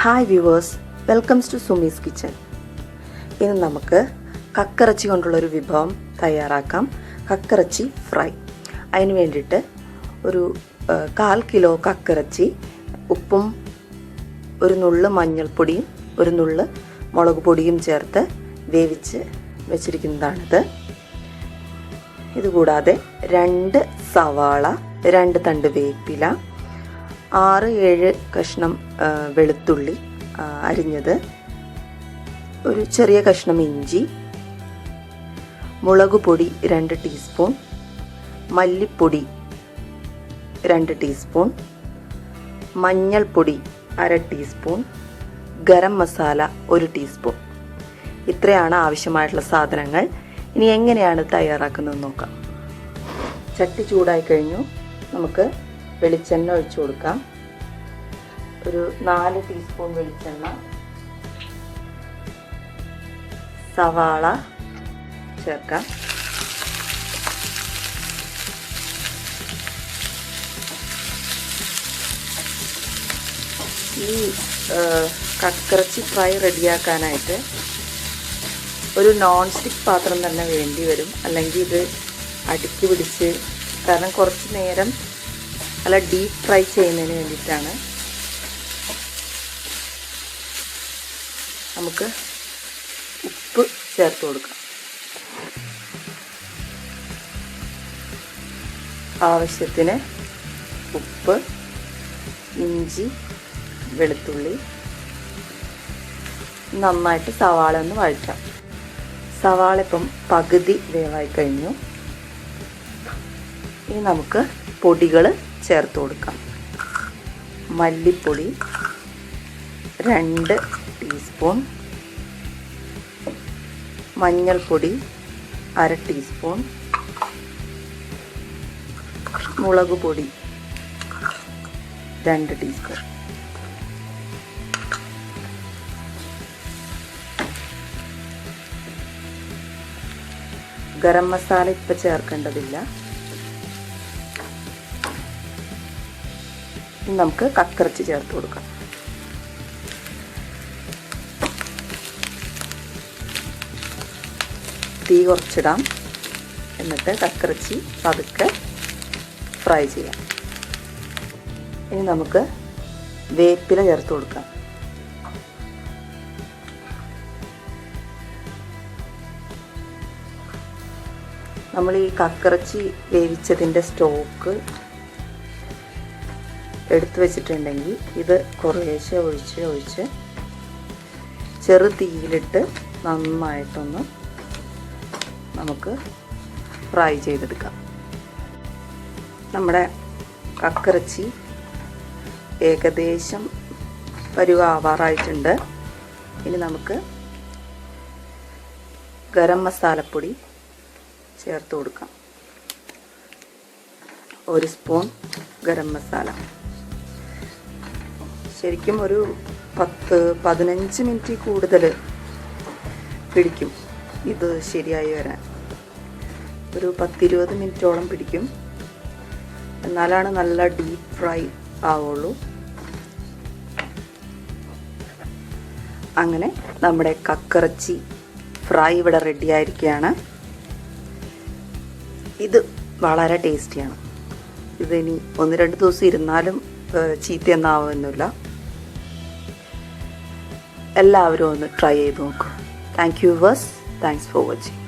Hi viewers, welcomes to Sumi's kitchen. ഇന്ന് നമുക്ക് കക്കിറച്ചി കൊണ്ടുള്ളൊരു വിഭവം തയ്യാറാക്കാം. കക്കിറച്ചി ഫ്രൈ. അതിന് വേണ്ടിയിട്ട് ഒരു 1/4 കിലോ കക്കിറച്ചി ഉപ്പും ഒരു നുള്ള് മഞ്ഞൾപ്പൊടിയും ഒരു നുള്ള് മുളക് പൊടിയും ചേർത്ത് വേവിച്ച് വെച്ചിരിക്കുന്നതാണിത്. ഇതുകൂടാതെ 2 സവാള, 2 തണ്ട് വേപ്പില, 6-7 കഷ്ണം വെളുത്തുള്ളി അരിഞ്ഞത്, ഒരു ചെറിയ കഷ്ണം ഇഞ്ചി, മുളക് പൊടി 2 ടീസ്പൂൺ, മല്ലിപ്പൊടി 2 ടീസ്പൂൺ, മഞ്ഞൾപ്പൊടി 1/2 ടീസ്പൂൺ, ഗരം മസാല 1 ടീസ്പൂൺ. ഇത്രയാണ് ആവശ്യമായിട്ടുള്ള സാധനങ്ങൾ. ഇനി എങ്ങനെയാണ് തയ്യാറാക്കുന്നത് നോക്കാം. ചട്ടി ചൂടായി കഴിഞ്ഞു. നമുക്ക് വെളിച്ചെണ്ണ ഒഴിച്ചു കൊടുക്കാം. ഒരു 4 ടീസ്പൂൺ വെളിച്ചെണ്ണ. സവാള ചേർക്കാം. ഈ കക്കിറച്ചി ഫ്രൈ റെഡിയാക്കാനായിട്ട് ഒരു നോൺ സ്റ്റിക്ക് പാത്രം തന്നെ വേണ്ടി വരും. അല്ലെങ്കിൽ ഇത് അടുക്കി പിടിച്ച്, കാരണം കുറച്ച് നേരം നല്ല ഡീപ്പ് ഫ്രൈ ചെയ്യുന്നതിന് വേണ്ടിയിട്ടാണ്. നമുക്ക് ഉപ്പ് ചേർത്ത് കൊടുക്കാം. ആവശ്യത്തിന് ഉപ്പ്, ഇഞ്ചി, വെളുത്തുള്ളി. നന്നായിട്ട് സവാള ഒന്ന് വഴറ്റാം. സവാള ഇപ്പം പകുതി വേവായി കഴിഞ്ഞു. ഇനി നമുക്ക് പൊടികൾ ചേർത്ത് കൊടുക്കാം. മല്ലിപ്പൊടി 2 ടീസ്പൂൺ, മഞ്ഞൾപ്പൊടി 1/2 ടീസ്പൂൺ, മുളക് പൊടി 2 ടീസ്പൂൺ, ഗരം മസാല ഇപ്പം ചേർക്കേണ്ടതില്ല. നമുക്ക് കക്കിറച്ചി ചേർത്ത് കൊടുക്കാം. തീ കുറച്ചിടാം. എന്നിട്ട് കക്കിറച്ചി പതുക്കെ ഫ്രൈ ചെയ്യാം. ഇനി നമുക്ക് വേപ്പില ചേർത്ത് കൊടുക്കാം. നമ്മൾ ഈ കക്കിറച്ചി വേവിച്ചതിൻ്റെ സ്റ്റോക്ക് എടുത്തു വെച്ചിട്ടുണ്ടെങ്കിൽ ഇത് കുറേശ്ശെ ഒഴിച്ച് ചെറു തീയിലിട്ട് നന്നായിട്ടൊന്ന് നമുക്ക് ഫ്രൈ ചെയ്തെടുക്കാം. നമ്മുടെ കക്കിറച്ചി ഏകദേശം പരുവാവാറായിട്ടുണ്ട്. ഇനി നമുക്ക് ഗരം മസാലപ്പൊടി ചേർത്ത് കൊടുക്കാം. 1 സ്പൂൺ ഗരം മസാല. ശരിക്കും ഒരു 10-15 മിനിറ്റ് കൂടുതൽ പിടിക്കും ഇത് ശരിയായി വരാൻ. ഒരു 10-20 മിനിറ്റോളം പിടിക്കും. എന്നാലാണ് നല്ല ഡീപ്പ് ഫ്രൈ ആവുള്ളൂ. അങ്ങനെ നമ്മുടെ കക്കിറച്ചി ഫ്രൈ ഇവിടെ റെഡി ആയിരിക്കുകയാണ്. ഇത് വളരെ ടേസ്റ്റിയാണ്. ഇതിനി 1-2 ദിവസം ഇരുന്നാലും ചീത്തയൊന്നാവുന്നില്ല. എല്ലാവരും ഒന്ന് ട്രൈ ചെയ്ത് നോക്കും. Thank you viewers. Thanks for watching.